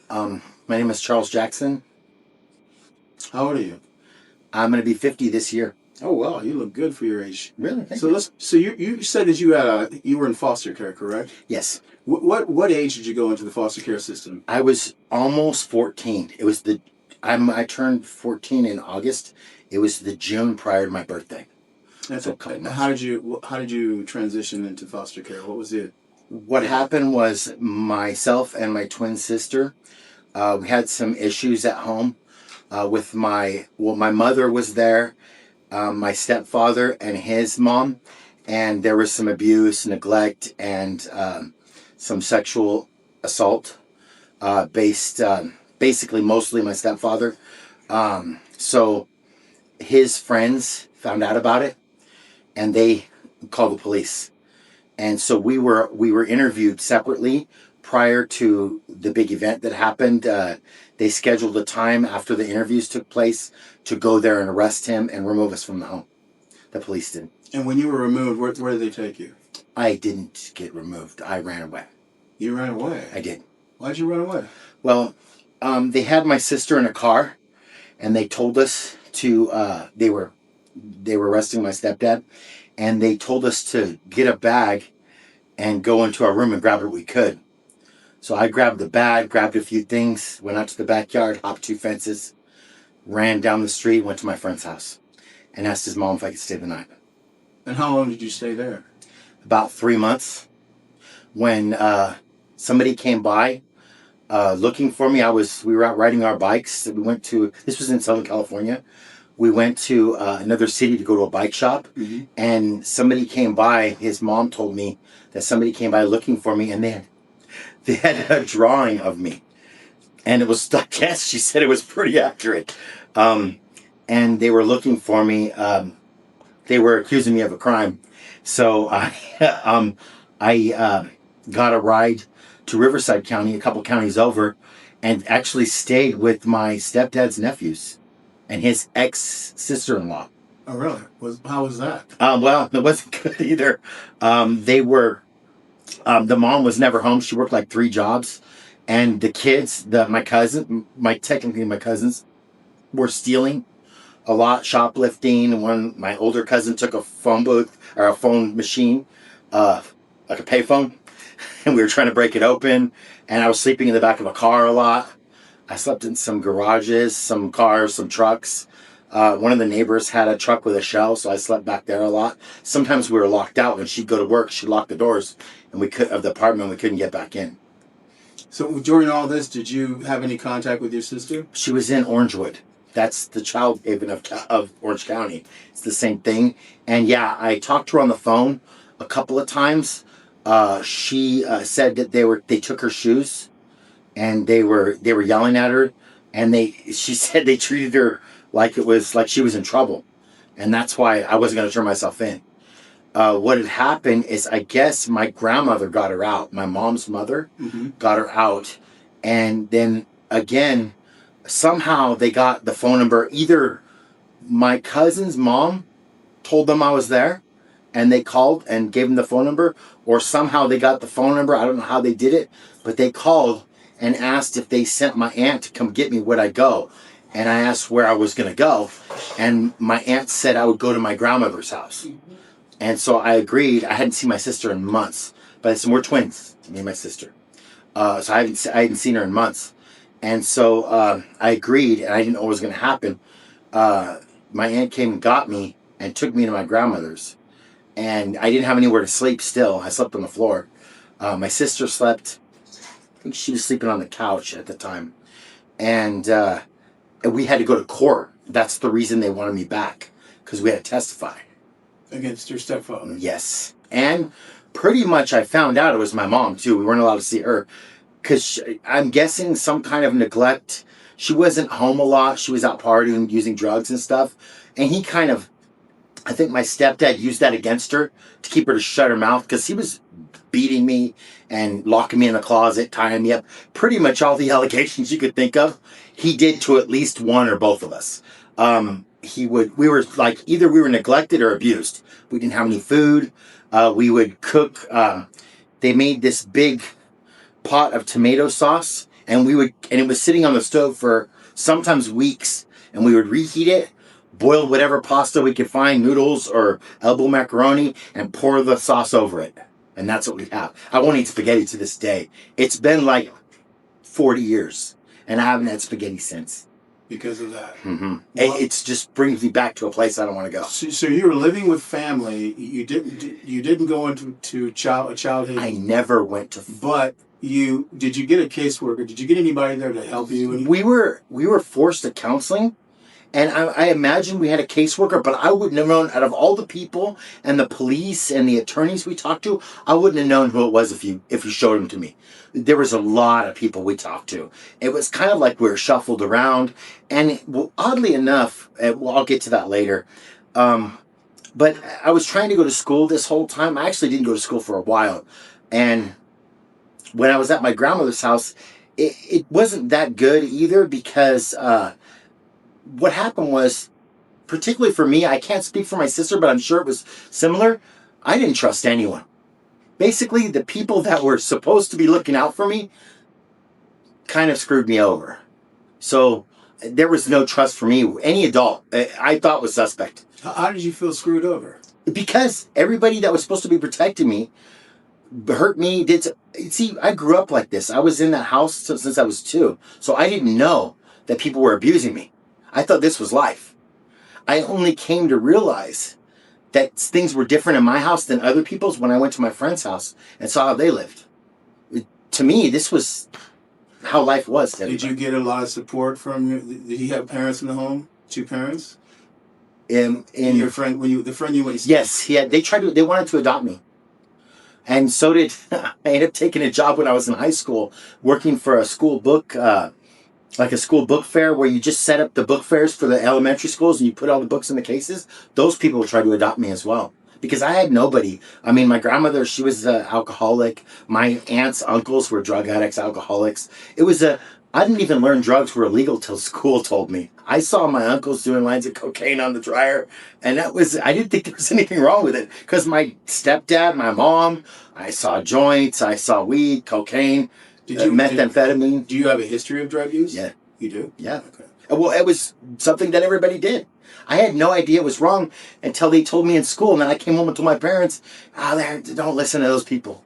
My name is Charles Jackson. How old are you? I'm going to be 50 this year. Oh wow, you look good for your age. Really? Thank So you. you said that you were in foster care, correct? Yes. What age did you go into the foster care system? I was almost 14. I turned 14 in August. It was the June prior to my birthday. That's So a it. couple months. How did you transition into foster care? What was it? What happened was myself and my twin sister, we had some issues at home with my mother was there, my stepfather and his mom, and there was some abuse, neglect, and some sexual assault based basically mostly my stepfather. So his friends found out about it and they called the police. And so we were interviewed separately prior to the big event that happened. They scheduled a time after the interviews took place to go there and arrest him and remove us from the home. The police did. And when you were removed, where did they take you? I didn't get removed. I ran away. You ran away. I did. Why'd you run away? Well, they had my sister in a car, and they told us to. They were arresting my stepdad, and they told us to get a bag and go into our room and grab what we could. So I grabbed the bag, grabbed a few things, went out to the backyard, hopped 2 fences, ran down the street, went to my friend's house, and asked his mom if I could stay the night. And how long did you stay there? About 3 months. When somebody came by looking for me, we were out riding our bikes. This was in Southern California. We went to another city to go to a bike shop, and somebody came by. His mom told me that somebody came by looking for me, and they had a drawing of me, and it was, I guess she said it was pretty accurate. And they were looking for me. They were accusing me of a crime, so I got a ride to Riverside County, a couple counties over, and actually stayed with my stepdad's nephews and his ex-sister-in-law. Oh really? How was that? Well, it wasn't good either. The mom was never home. She worked like 3 jobs, and the kids, technically my cousins, were stealing a lot, shoplifting. My older cousin took a phone booth or a phone machine, like a payphone, and we were trying to break it open. And I was sleeping in the back of a car a lot. I slept in some garages, some cars, some trucks. One of the neighbors had a truck with a shell, so I slept back there a lot. Sometimes we were locked out. When she'd go to work, she'd lock the doors, and of the apartment, we couldn't get back in. So during all this, did you have any contact with your sister? She was in Orangewood. That's the child haven of Orange County. It's the same thing. And yeah, I talked to her on the phone a couple of times. She said that they took her shoes, and they were yelling at her, and she said they treated her like she was in trouble, and that's why I wasn't going to turn myself in. What had happened is, I guess my grandmother got her out. My mom's mother got her out, and then again, somehow they got the phone number. Either my cousin's mom told them I was there, and they called and gave them the phone number, or somehow they got the phone number. I don't know how they did it, but they called and asked if they sent my aunt to come get me, would I go? And I asked where I was going to go, and my aunt said I would go to my grandmother's house. And so I agreed. I hadn't seen my sister in months, but I said, we're twins, me and my sister. So I hadn't seen her in months. And so I agreed, and I didn't know what was going to happen. My aunt came and got me and took me to my grandmother's. And I didn't have anywhere to sleep still. I slept on the floor. My sister slept, I think she was sleeping on the couch at the time. And we had to go to court. That's the reason they wanted me back, because we had to testify. Against your stepfather? Yes. And pretty much I found out it was my mom, too. We weren't allowed to see her, because I'm guessing some kind of neglect. She wasn't home a lot. She was out partying, using drugs and stuff. And I think my stepdad used that against her to keep her to shut her mouth, because he was beating me and locking me in the closet, tying me up. Pretty much all the allegations you could think of, he did to at least one or both of us. We were like, either we were neglected or abused. We didn't have any food. We would cook. They made this big pot of tomato sauce, and it was sitting on the stove for sometimes weeks, and we would reheat it, boil whatever pasta we could find, noodles or elbow macaroni, and pour the sauce over it. And that's what we have. I won't eat spaghetti to this day. It's been like 40 years, and I haven't had spaghetti since. Because of that. Mm-hmm. It just brings me back to a place I don't want to go. So you were living with family. You didn't go into childhood. I never went to. But did you get a caseworker? Did you get anybody there to help you? We were forced to counseling. And I imagine we had a caseworker, but I wouldn't have known, out of all the people and the police and the attorneys we talked to, I wouldn't have known who it was if you showed them to me. There was a lot of people we talked to. It was kind of like we were shuffled around. And oddly enough, I'll get to that later, but I was trying to go to school this whole time. I actually didn't go to school for a while. And when I was at my grandmother's house, it wasn't that good either, because what happened was, particularly for me, I can't speak for my sister, but I'm sure it was similar. I didn't trust anyone. Basically, the people that were supposed to be looking out for me kind of screwed me over. So there was no trust for me. Any adult I thought was suspect. How did you feel screwed over? Because everybody that was supposed to be protecting me hurt me. See, I grew up like this. I was in that house since I was 2. So I didn't know that people were abusing me. I thought this was life. I only came to realize that things were different in my house than other people's when I went to my friend's house and saw how they lived. To me, this was how life was. Did you get a lot of support from did you have parents in the home? 2 parents? In your friend, the friend you went to see? Yes, they wanted to adopt me. And so did, I ended up taking a job when I was in high school, working for a school book, like a school book fair, where you just set up the book fairs for the elementary schools and you put all the books in the cases. Those people would try to adopt me as well, because I had nobody. I mean, my grandmother, she was an alcoholic. My aunts, uncles were drug addicts, alcoholics. I didn't even learn drugs were illegal till school told me. I saw my uncles doing lines of cocaine on the dryer, and I didn't think there was anything wrong with it, because my stepdad, my mom, I saw joints, I saw weed, cocaine. Methamphetamine. Do you have a history of drug use? Yeah. You do? Yeah. Okay. Well, it was something that everybody did. I had no idea it was wrong until they told me in school, and then I came home and told my parents, don't listen to those people.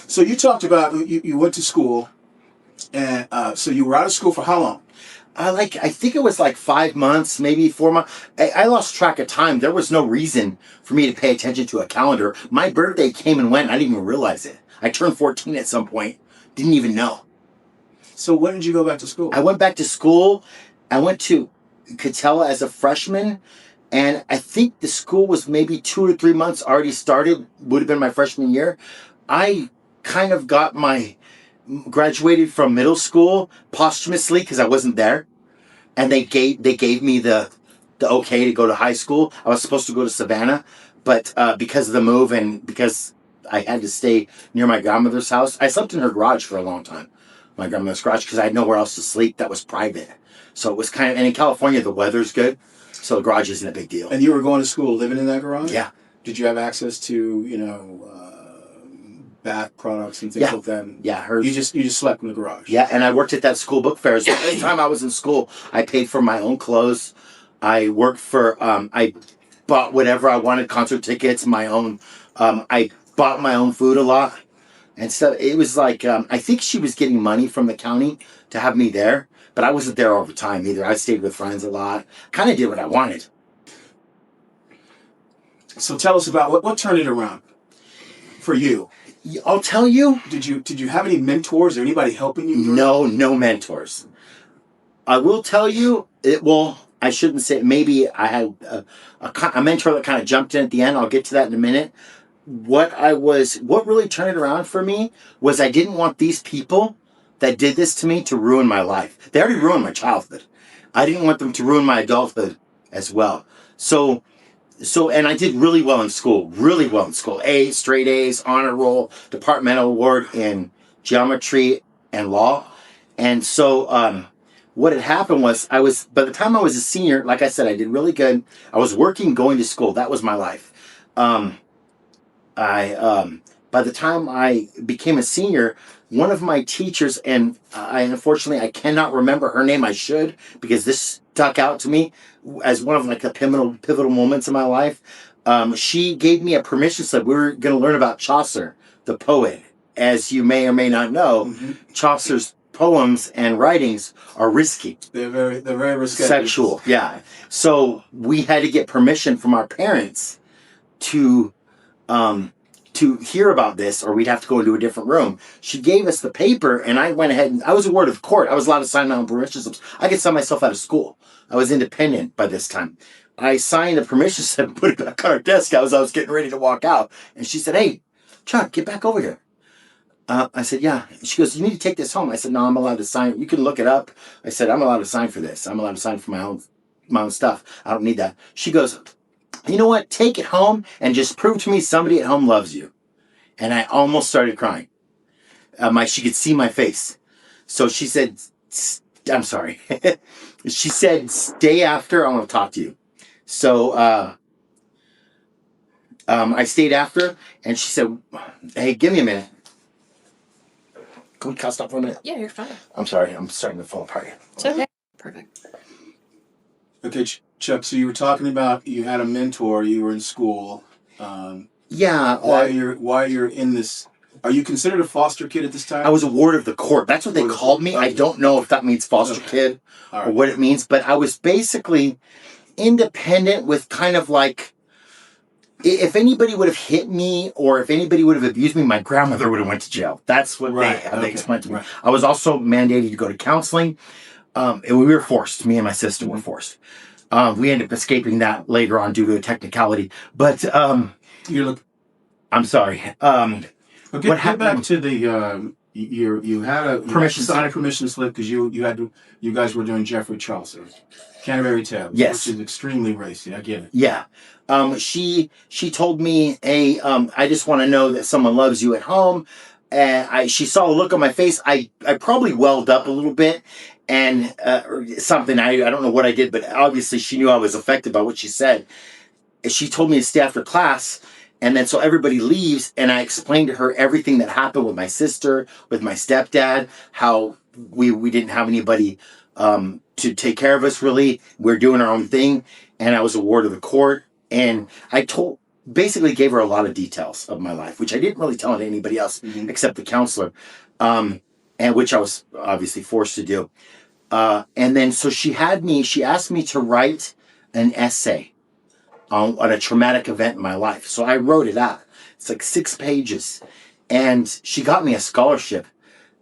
So you talked about, you went to school, and so you were out of school for how long? I think it was like 5 months, maybe 4 months. I lost track of time. There was no reason for me to pay attention to a calendar. My birthday came and went, and I didn't even realize it. I turned 14 at some point. Didn't even know. So when did you go back to school? I went back to school. I went to Catella as a freshman. And I think the school was maybe 2 or 3 months already started. Would have been my freshman year. I kind of graduated from middle school posthumously, because I wasn't there. And they gave me the okay to go to high school. I was supposed to go to Savannah. But because of the move, and because I had to stay near my grandmother's house, I slept in her garage for a long time. My grandmother's garage, because I had nowhere else to sleep that was private. So it was kind of, and in California, the weather's good. So the garage isn't a big deal. And you were going to school living in that garage? Yeah. Did you have access to, bath products and things like that? Yeah. You just slept in the garage? Yeah, and I worked at that school book fair. So every time I was in school, I paid for my own clothes. I worked for, I bought whatever I wanted, concert tickets, my own, I bought my own food a lot and stuff. It was like, I think she was getting money from the county to have me there, but I wasn't there all the time either. I stayed with friends a lot. Kind of did what I wanted. So tell us about what turned it around for you. I'll tell you. Did you have any mentors or anybody helping you? No mentors. I will tell you, I shouldn't say, maybe I had a mentor that kind of jumped in at the end. I'll get to that in a minute. What really turned it around for me was I didn't want these people that did this to me to ruin my life. They already ruined my childhood. I didn't want them to ruin my adulthood as well. So, and I did really well in school. Straight A's, honor roll, departmental award in geometry and law. And so, what had happened was by the time I was a senior, like I said, I did really good. I was working, going to school. That was my life. By the time I became a senior, one of my teachers, and unfortunately I cannot remember her name. I should, because this stuck out to me as one of like the pivotal moments in my life. She gave me a permission slip. We were going to learn about Chaucer, the poet. As you may or may not know, Mm-hmm. Chaucer's poems and writings are risky. They're very risque. Sexual, yeah. So we had to get permission from our parents to hear about this, or we'd have to go into a different room. She gave us the paper, and I went ahead and I was a ward of the court. I was allowed to sign my own permission slips. I could sign myself out of school. I was independent by this time. I signed a permission slip and put it back on her desk as I was getting ready to walk out. And she said, "Hey, Chuck, get back over here." I said, "Yeah." She goes, "You need to take this home." I said, "No, I'm allowed to sign. You can look it up." I said, "I'm allowed to sign for this. I'm allowed to sign for my own stuff. I don't need that." She goes, "You know what? Take it home and just prove to me somebody at home loves you." And I almost started crying. She could see my face. So she said, "I'm sorry." She said, "Stay after. I want to talk to you." So I stayed after, and she said, "Hey, give me a minute. Can we stop for a minute?" Yeah, you're fine. I'm sorry. I'm starting to fall apart here. It's okay. Perfect. Okay, Chuck. So you were talking about you had a mentor. You were in school. Yeah. Why you're in this? Are you considered a foster kid at this time? I was a ward of the court. That's what they called me. I don't know if that means foster kid or what it means, but I was basically independent with kind of like, if anybody would have hit me or if anybody would have abused me, my grandmother would have went to jail. That's what they explained to me. Right. I was also mandated to go to counseling, and we were forced. Me and my sister were forced. We ended up escaping that later on due to a technicality. But I'm sorry. Okay, what happened? Get back to the you had a permission slip because you guys were doing Geoffrey Chaucer, Canterbury Tales, yes, which is extremely racy. I get it. Yeah. She told me, "Hey, I just want to know that someone loves you at home." And she saw a look on my face. I probably welled up a little bit, and something. I don't know what I did, but obviously she knew I was affected by what she said. She told me to stay after class, and then so everybody leaves, and I explained to her everything that happened with my sister, with my stepdad, how we didn't have anybody to take care of us, really. We're doing our own thing, and I was a ward of the court, and I basically gave her a lot of details of my life, which I didn't really tell anybody else except the counselor, and which I was obviously forced to do. And then so she asked me to write an essay on a traumatic event in my life. So I wrote it out. It's like 6 pages. And she got me a scholarship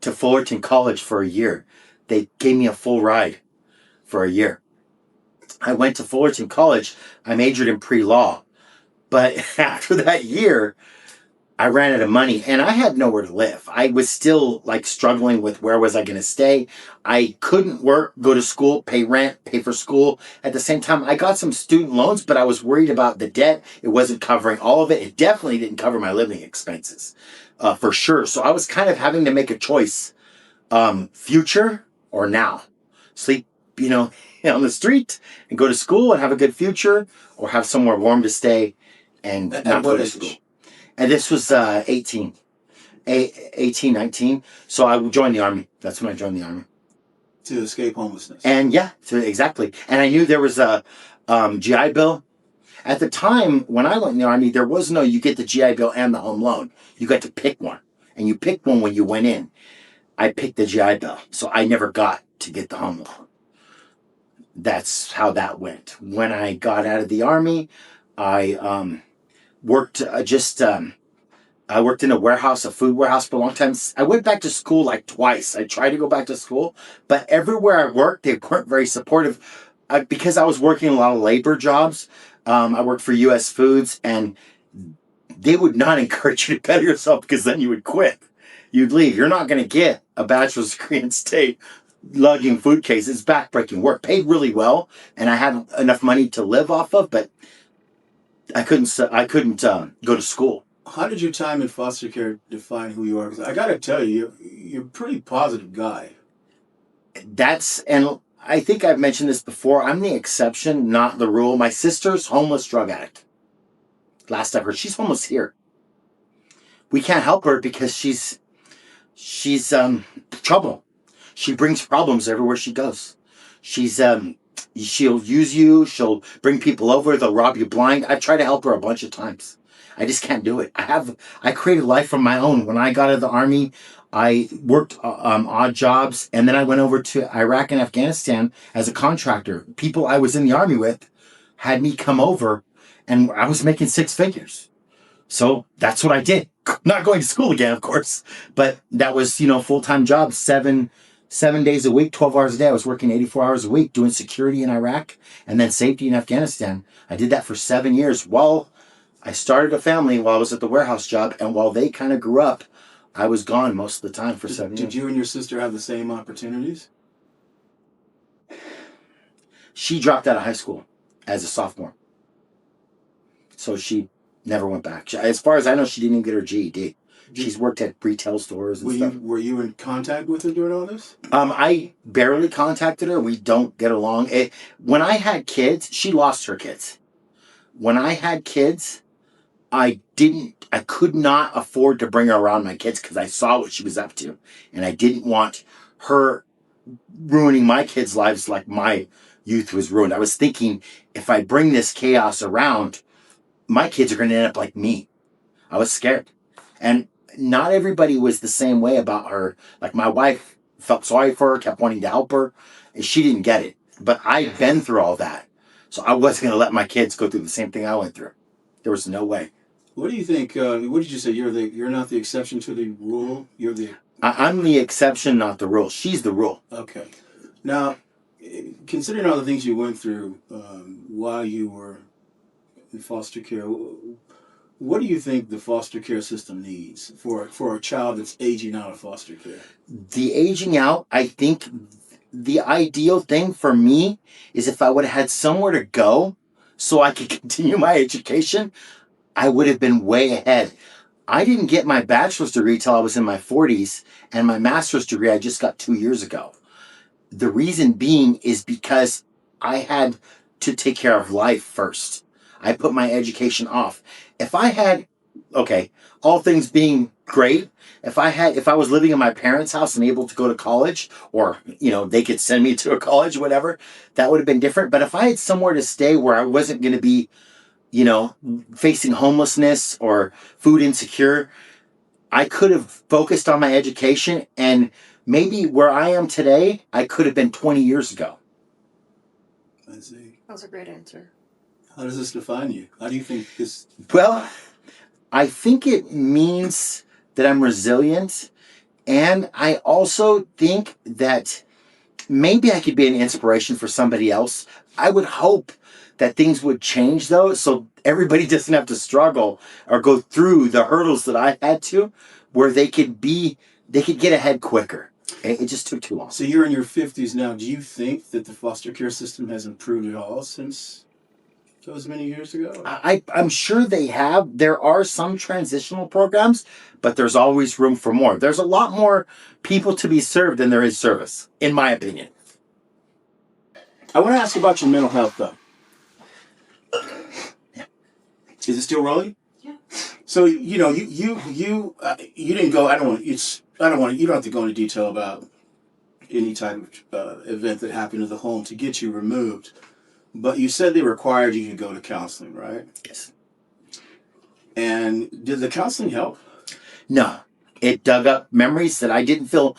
to Fullerton College for a year. They gave me a full ride for a year. I went to Fullerton College. I majored in pre-law. But after that year, I ran out of money and I had nowhere to live. I was still like struggling with where was I going to stay. I couldn't work, go to school, pay rent, pay for school. At the same time, I got some student loans, but I was worried about the debt. It wasn't covering all of it. It definitely didn't cover my living expenses, for sure. So I was kind of having to make a choice, future or now. Sleep, on the street and go to school and have a good future, or have somewhere warm to stay and not go to school. And this was 18, 19. So I joined the Army. That's when I joined the Army. To escape homelessness. And yeah, exactly. And I knew there was a GI Bill. At the time, when I went in the Army, there was no, you get the GI Bill and the home loan. You got to pick one. And you picked one when you went in. I picked the GI Bill. So I never got to get the home loan. That's how that went. When I got out of the Army, I worked I worked in a food warehouse for a long time. I went back to school like twice. I tried to go back to school, but everywhere I worked, they weren't very supportive. Because I was working a lot of labor jobs. I worked for U.S. Foods, and they would not encourage you to better yourself because then you would quit. You'd leave. You're not going to get a bachelor's degree in state lugging food cases. It's backbreaking work. Paid really well, and I had enough money to live off of, but I couldn't go to school. How did your time in foster care define who you are? Because I got to tell you, you're a pretty positive guy. And I think I've mentioned this before. I'm the exception, not the rule. My sister's homeless drug addict. Last I heard, she's homeless here. We can't help her because she's She's trouble. She brings problems everywhere she goes. She's she'll use you. She'll bring people over. They'll rob you blind. I've tried to help her a bunch of times. I just can't do it. I created a life from my own. When I got out of the army, I worked odd jobs, and then I went over to Iraq and Afghanistan as a contractor. People I was in the army with had me come over, and I was making six figures. So that's what I did. Not going to school again, of course, but that was, full-time job, seven days a week, 12 hours a day. I was working 84 hours a week doing security in Iraq and then safety in Afghanistan. I did that for 7 years while I started a family, while I was at the warehouse job, and while they kind of grew up, I was gone most of the time for 7 years. Did you and your sister have the same opportunities? She dropped out of high school as a sophomore. So she never went back. As far as I know, she didn't even get her GED. She's worked at retail stores and stuff. Were you in contact with her during all this? I barely contacted her. We don't get along. When I had kids, she lost her kids. When I had kids, I could not afford to bring her around my kids because I saw what she was up to. And I didn't want her ruining my kids' lives like my youth was ruined. I was thinking, if I bring this chaos around, my kids are going to end up like me. I was scared. And not everybody was the same way about her. Like, my wife felt sorry for her, kept wanting to help her, and she didn't get it. But I'd been through all that. So I wasn't going to let my kids go through the same thing I went through. There was no way. What do you think? What did you say? You're not the exception to the rule? I'm the exception, not the rule. She's the rule. Okay. Now, considering all the things you went through while you were in foster care, what do you think the foster care system needs for a child that's aging out of foster care? The aging out, I think the ideal thing for me is if I would have had somewhere to go so I could continue my education, I would have been way ahead. I didn't get my bachelor's degree till I was in my 40s, and my master's degree I just got 2 years ago. The reason being is because I had to take care of life first. I put my education off. If I had, all things being great, if I was living in my parents' house and able to go to college, or, they could send me to a college, whatever, that would have been different. But if I had somewhere to stay where I wasn't going to be, facing homelessness or food insecure, I could have focused on my education, and maybe where I am today, I could have been 20 years ago. I see. That was a great answer. How does this define you? How do you think this... Well, I think it means that I'm resilient, and I also think that maybe I could be an inspiration for somebody else. I would hope that things would change, though, so everybody doesn't have to struggle or go through the hurdles that I had to, where they could get ahead quicker. It just took too long. So you're in your 50s now. Do you think that the foster care system has improved at all since those many years ago? I'm sure they have. There are some transitional programs, but there's always room for more. There's a lot more people to be served than there is service, in my opinion. I want to ask you about your mental health, though. Is it still rolling? Yeah. So you didn't go. You don't have to go into detail about any type of event that happened in the home to get you removed, but you said they required you to go to counseling, right? Yes. And did the counseling help? No, it dug up memories that I didn't feel.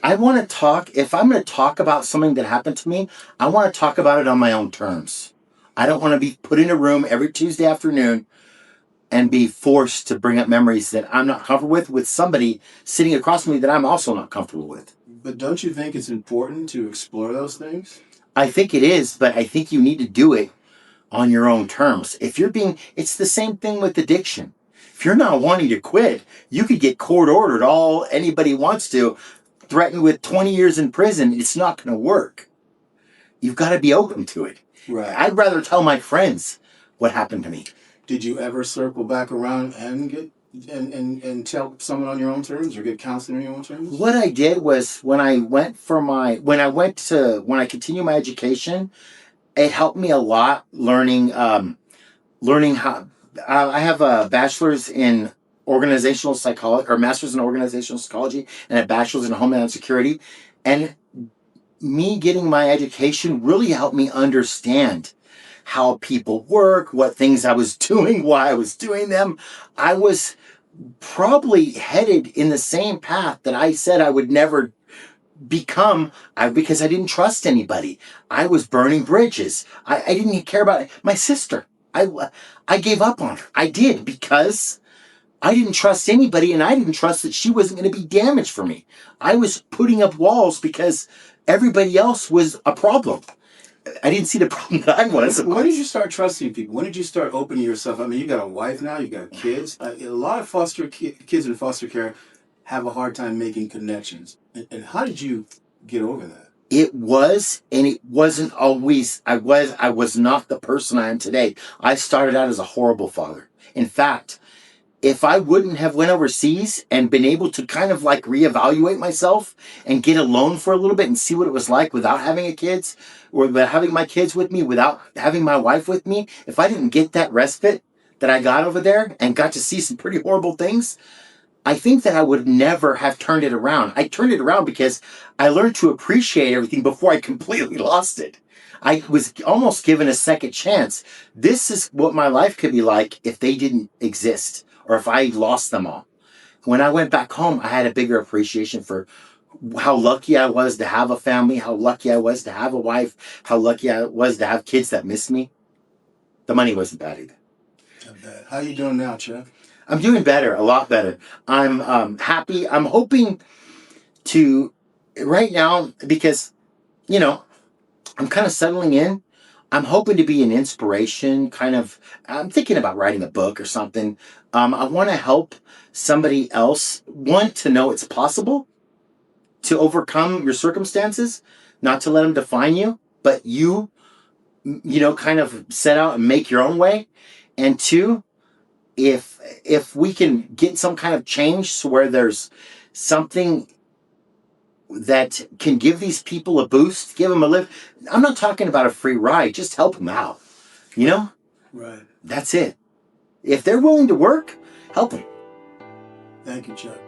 I want to talk. If I'm going to talk about something that happened to me, I want to talk about it on my own terms. I don't want to be put in a room every Tuesday afternoon and be forced to bring up memories that I'm not comfortable with somebody sitting across from me that I'm also not comfortable with. But don't you think it's important to explore those things? I think it is, but I think you need to do it on your own terms. It's the same thing with addiction. If you're not wanting to quit, you could get court ordered all anybody wants to, threatened with 20 years in prison. It's not going to work. You've got to be open to it. Right. I'd rather tell my friends what happened to me. Did you ever circle back around and get and tell someone on your own terms or get counseling on your own terms? What I did was when I continued my education, it helped me a lot learning how. I have a bachelor's in organizational psychology, or master's in organizational psychology, and a bachelor's in homeland security. And me getting my education really helped me understand how people work, what things I was doing, why I was doing them. I was probably headed in the same path that I said I would never become, because I didn't trust anybody. I was burning bridges. I didn't care about my sister. I gave up on her. I did, because I didn't trust anybody, and I didn't trust that she wasn't going to be damaged for me. I was putting up walls because everybody else was a problem. I didn't see the problem that I was. When did you start trusting people? When did you start opening yourself? I mean, you got a wife now, you got kids. A lot of kids in foster care have a hard time making connections. And how did you get over that? It was, and it wasn't always. I was not the person I am today. I started out as a horrible father. In fact, if I wouldn't have went overseas and been able to kind of like reevaluate myself and get alone for a little bit and see what it was like without having a kids, or without having my kids with me, without having my wife with me, if I didn't get that respite that I got over there and got to see some pretty horrible things, I think that I would never have turned it around. I turned it around because I learned to appreciate everything before I completely lost it. I was almost given a second chance. This is what my life could be like if they didn't exist, or if I lost them all. When I went back home, I had a bigger appreciation for how lucky I was to have a family, how lucky I was to have a wife, how lucky I was to have kids that missed me. The money wasn't bad either. Not bad. How you doing now, Chuck? I'm doing better, a lot better. I'm happy. I'm hoping to, right now, because, you know, I'm kind of settling in. I'm hoping to be an inspiration, kind of. I'm thinking about writing a book or something. I want to help somebody else, want to know it's possible to overcome your circumstances, not to let them define you, but kind of set out and make your own way. And two, if we can get some kind of change to where there's something that can give these people a boost, give them a lift. I'm not talking about a free ride, just help them out. You know? Right. That's it. If they're willing to work, help them. Thank you, Chuck.